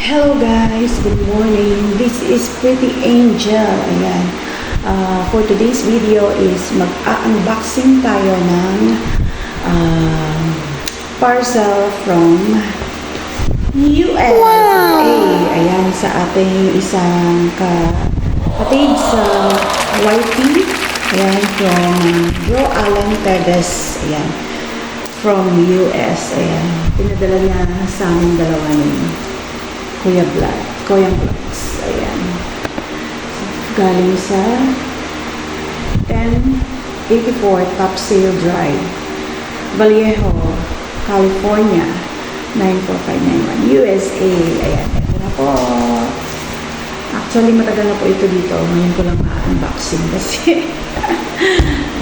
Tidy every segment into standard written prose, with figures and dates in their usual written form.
Hello guys, good morning. This is Pretty Angel. Ayan. For today's video is mag-unboxing tayo ng parcel from USA. Wow! Ayan, sa ating isang kapatid sa YT. Ayan, from Bro Alan Perez. Ayan, from US. Ayan, pinadala niya sa aming dalawa ni Kuya Vlogs. Ayan. Galing sa 1084 Topsail Drive, Vallejo, California, 94591, USA. Ayan. Ito na po. Actually, matagal na po ito dito. Ngayon ko lang ma-unboxing kasi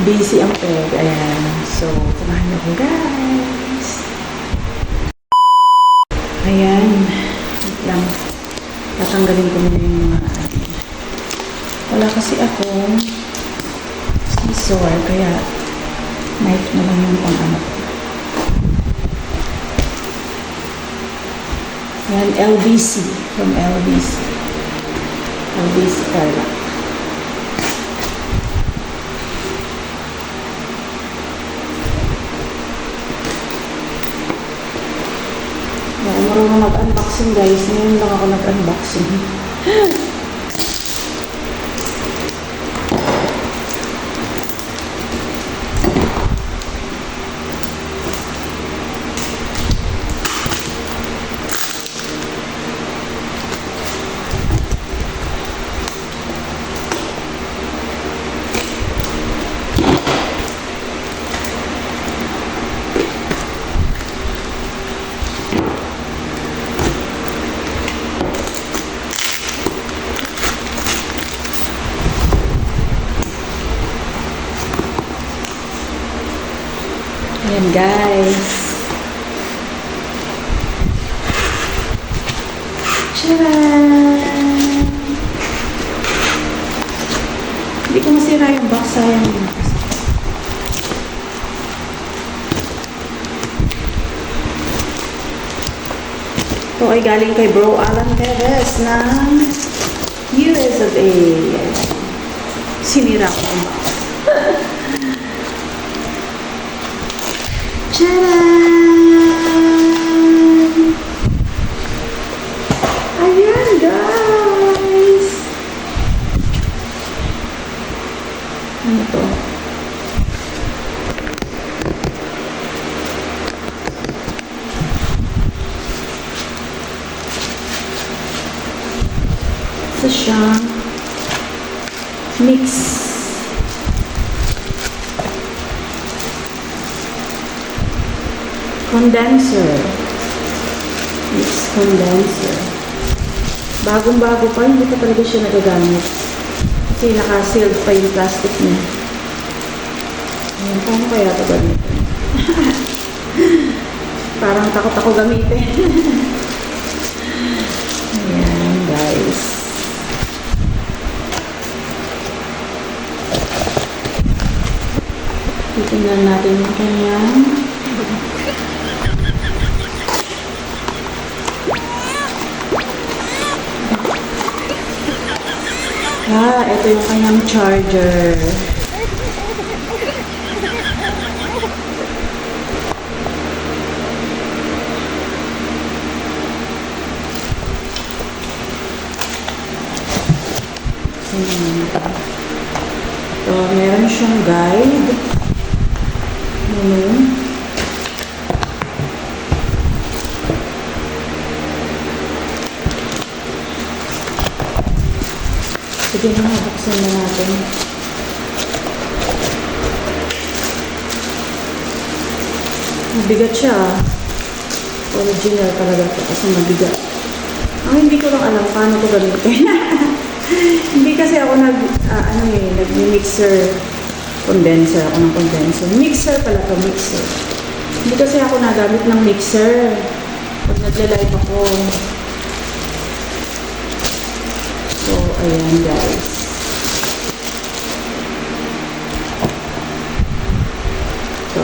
busy ang peg. Ayan. So, samahan niyo po guys. Ayan. Lang. Tatanggalin ko muna yung mga wala kasi akong scissor, kaya knife na lang yung pang-ano ko. Yan, LBC. From LBC. LBC Carla. Marunong mag-unboxing guys. Ngayon lang ako nag-unboxing. Ayan guys. Tcharam! Hindi ko masira yung box, sayang yun. Ito ay galing kay Bro Alan Perez ng USA. Sinira ko ang box. Tcharam! Ayan, guys! Ano to? Isa siyang mix. Condenser. Mix condenser. Bagong-bago pa, hindi pa talaga siya nagagamit. Kasi naka-sealed pa yung plastic niya. Ayan, paano kaya ito gamitin? Parang takot ako gamitin. Ayan, guys. Titingnan natin yung kanyang ito yung kanyang charger. So, meron siyang guide. Sige na nga, buksan na natin. Mabigat siya. Original talaga ito kasi mabigat. Hindi ko lang alam paano ko gamitin. Hindi kasi ako nag-mixer condenser. Ako ng condenser. Mixer pala ito, mixer. Hindi kasi ako nagamit ng mixer. Pag nagla-live ako. So, ayan guys. So,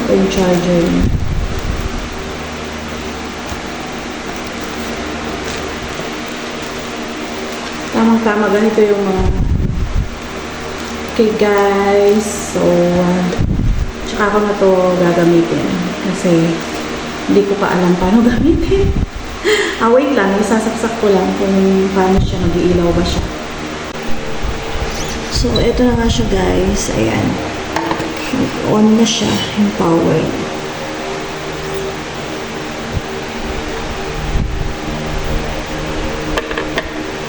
Ito yung charger niya. Tamang-tama, ganito yung mga okay guys, so tsaka ako na to gagamitin kasi hindi ko pa alam paano gamitin. Wait lang, isasaksak ko lang kung paano siya, mag-iilaw ba siya. So ito na nga siya guys, ayan, on na siya yung power.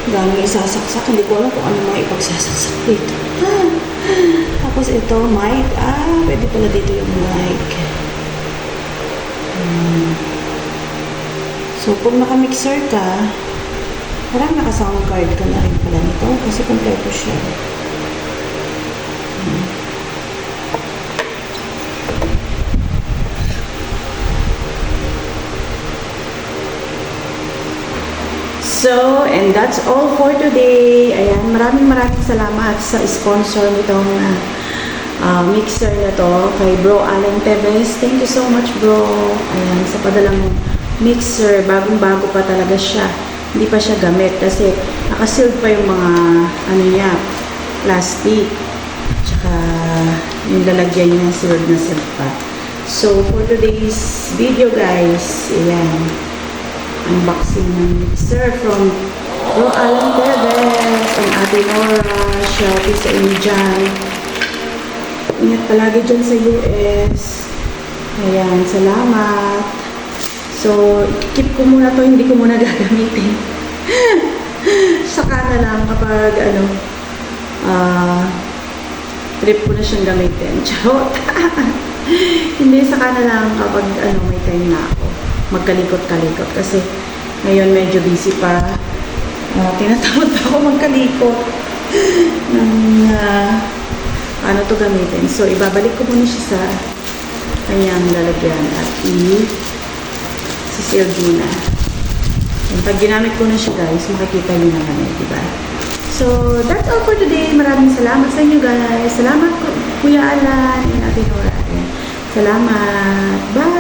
Dami isasaksak. Hindi ko alam kung ano mga ipagsasaksak dito. Tapos ito, mic. Pwede pala dito yung mic. So, pag naka-mixer ka, parang naka-sound card ka na rin pala nito kasi kompleto siya. So, and that's all for today. Ayan, maraming salamat sa sponsor nitong mixer na to, kay Bro Alan Teves. Thank you so much, bro. Ayan, sa padalang mixer, bagong-bago pa talaga siya. Hindi pa siya gamit kasi nakasealed pa yung mga, ano niya, plastic. Tsaka, yung lalagyan niya, sealed na sealed pa. So, for today's video, guys, ayan, unboxing ng mixer from Bro Alan Teves and Ate Nora. Shouty sa inyo dyan. Ingat palagi dyan sa US. Ayan, salamat. So, keep ko muna to, hindi ko muna gagamitin. Saka na lang kapag trip ko na siyang gamitin. Charot. Hindi, saka na lang kapag may time na ako magkalikot-kalikot kasi ngayon medyo busy pa. Tinatamad pa ako magkalikot ng ano to gamitin. So, ibabalik ko muna siya sa kanyang lalagyan at i-seal muna. And pag ginamit ko na siya guys, makikita nyo naman diba? So, that's all for today. Maraming salamat sa inyo guys. Salamat Kuya Alan and Ate Nora. Salamat. Bye!